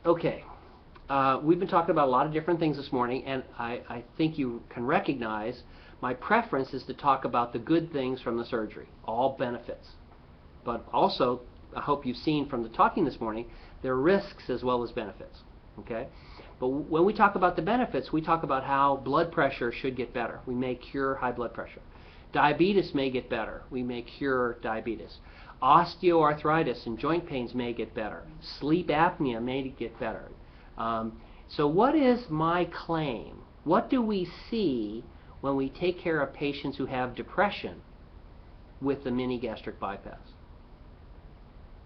Okay, we've been talking about a lot of different things this morning, and I think you can recognize my preference is to talk about the good things from the surgery, all benefits. But also, I hope you've seen from the talking this morning, there are risks as well as benefits. Okay? But when we talk about the benefits, we talk about how blood pressure should get better. We may cure high blood pressure. Diabetes may get better. We may cure diabetes. Osteoarthritis and joint pains may get better. Sleep apnea may get better. So what is my claim? What do we see when we take care of patients who have depression with the mini-gastric bypass?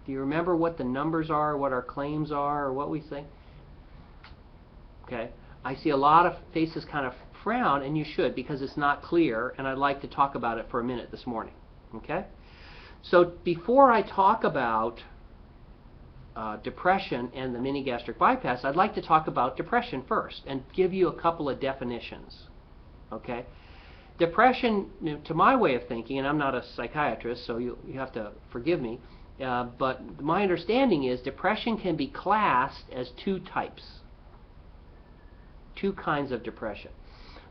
Do you remember what the numbers are, what our claims are, or what we think? Okay, I see a lot of faces kind of frown, and you should, because it's not clear, and I'd like to talk about it for a minute this morning. Okay? So before I talk about depression and the mini-gastric bypass, I'd like to talk about depression first and give you a couple of definitions. Okay? Depression, to my way of thinking, and I'm not a psychiatrist, so you have to forgive me, but my understanding is depression can be classed as two types. Two kinds of depression.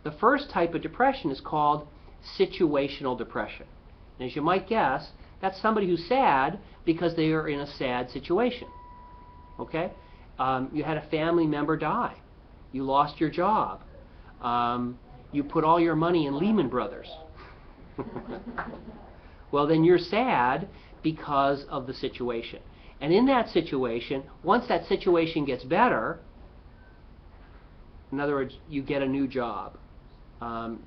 The first type of depression is called situational depression. And as you might guess, that's somebody who's sad because they are in a sad situation. Okay? You had a family member die. You lost your job. You put all your money in Lehman Brothers. Well, then you're sad because of the situation. And in that situation, once that situation gets better, in other words, you get a new job,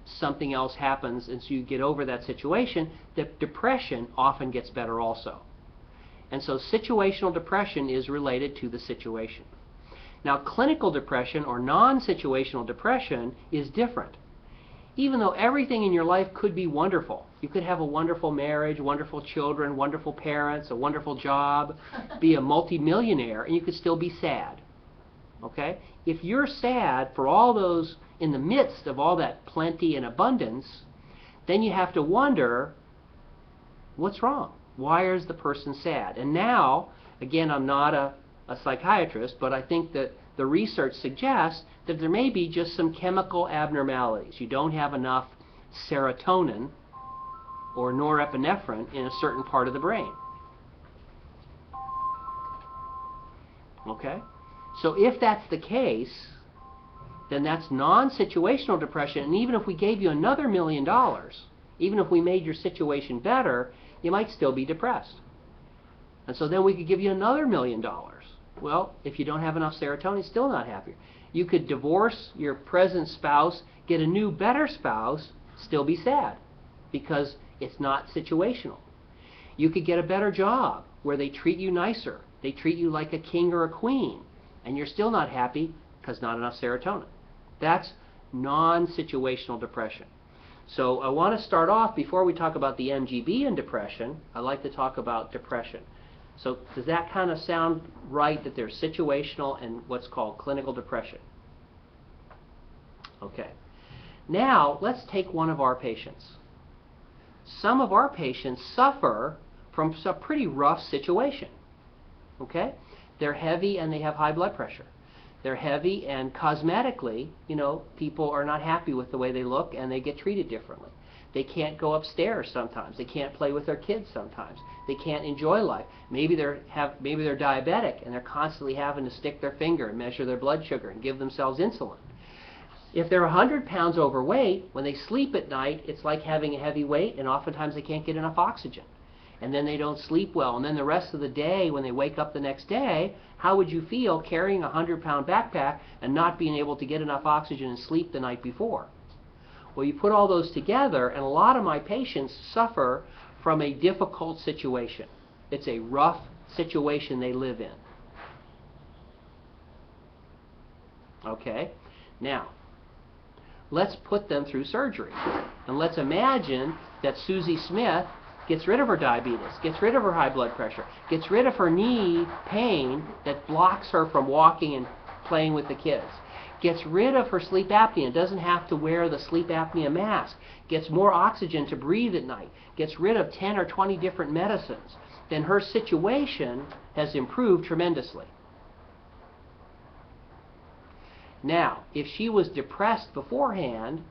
something else happens, and so you get over that situation, the depression often gets better also. And so situational depression is related to the situation. Now, clinical depression or non-situational depression is different. Even though everything in your life could be wonderful, you could have a wonderful marriage, wonderful children, wonderful parents, a wonderful job, be a multimillionaire, and you could still be sad. Okay? If you're sad for all those, in the midst of all that plenty and abundance, then you have to wonder, what's wrong? Why is the person sad? And now, again, I'm not a psychiatrist, but I think that the research suggests that there may be just some chemical abnormalities. You don't have enough serotonin or norepinephrine in a certain part of the brain. Okay? So if that's the case, then that's non-situational depression, and even if we gave you another $1 million, even if we made your situation better, you might still be depressed. And so then we could give you another $1 million. Well, if you don't have enough serotonin, still not happy. You could divorce your present spouse, get a new, better spouse, still be sad, because it's not situational. You could get a better job where they treat you nicer. They treat you like a king or a queen, and you're still not happy because not enough serotonin. That's non-situational depression. So I want to start off, before we talk about the MGB in depression, I'd like to talk about depression. So does that kind of sound right, that there's situational and what's called clinical depression? Okay. Now let's take one of our patients. Some of our patients suffer from a pretty rough situation. Okay? They're heavy and they have high blood pressure. They're heavy, and cosmetically, people are not happy with the way they look, and they get treated differently. They can't go upstairs sometimes. They can't play with their kids sometimes. They can't enjoy life. Maybe they're diabetic, and they're constantly having to stick their finger and measure their blood sugar and give themselves insulin. If they're 100 pounds overweight, when they sleep at night, it's like having a heavy weight, and oftentimes they can't get enough oxygen. And then they don't sleep well. And then the rest of the day, when they wake up the next day, how would you feel carrying a 100-pound backpack and not being able to get enough oxygen and sleep the night before? Well, you put all those together, and a lot of my patients suffer from a difficult situation. It's a rough situation they live in. Okay? Now, let's put them through surgery. And let's imagine that Susie Smith gets rid of her diabetes, gets rid of her high blood pressure, gets rid of her knee pain that blocks her from walking and playing with the kids, gets rid of her sleep apnea, doesn't have to wear the sleep apnea mask, gets more oxygen to breathe at night, gets rid of 10 or 20 different medicines, then her situation has improved tremendously. Now, if she was depressed beforehand,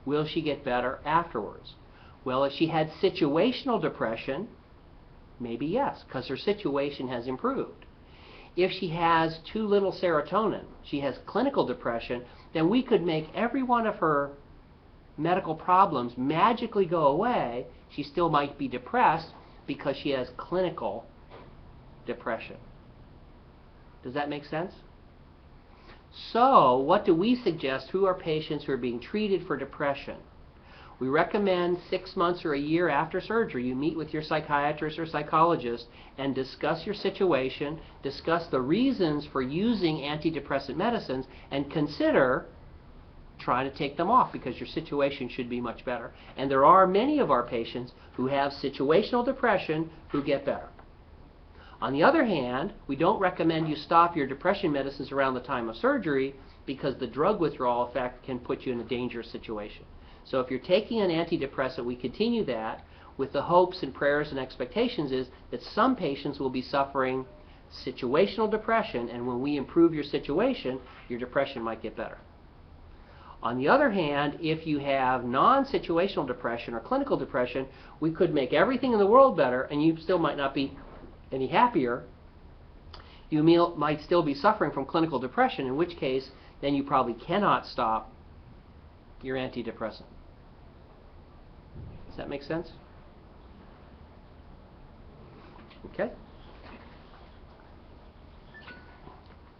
will she get better afterwards? Well, if she had situational depression, maybe yes, because her situation has improved. If she has too little serotonin, she has clinical depression, then we could make every one of her medical problems magically go away. She still might be depressed because she has clinical depression. Does that make sense? So, what do we suggest to our patients who are being treated for depression? We recommend 6 months or a year after surgery, you meet with your psychiatrist or psychologist and discuss your situation, discuss the reasons for using antidepressant medicines, and consider trying to take them off because your situation should be much better. And there are many of our patients who have situational depression who get better. On the other hand, we don't recommend you stop your depression medicines around the time of surgery because the drug withdrawal effect can put you in a dangerous situation. So if you're taking an antidepressant, we continue that with the hopes and prayers and expectations is that some patients will be suffering situational depression, and when we improve your situation, your depression might get better. On the other hand, if you have non-situational depression or clinical depression, we could make everything in the world better and you still might not be any happier. You might still be suffering from clinical depression, in which case then you probably cannot stop your antidepressant. Does that make sense? Okay.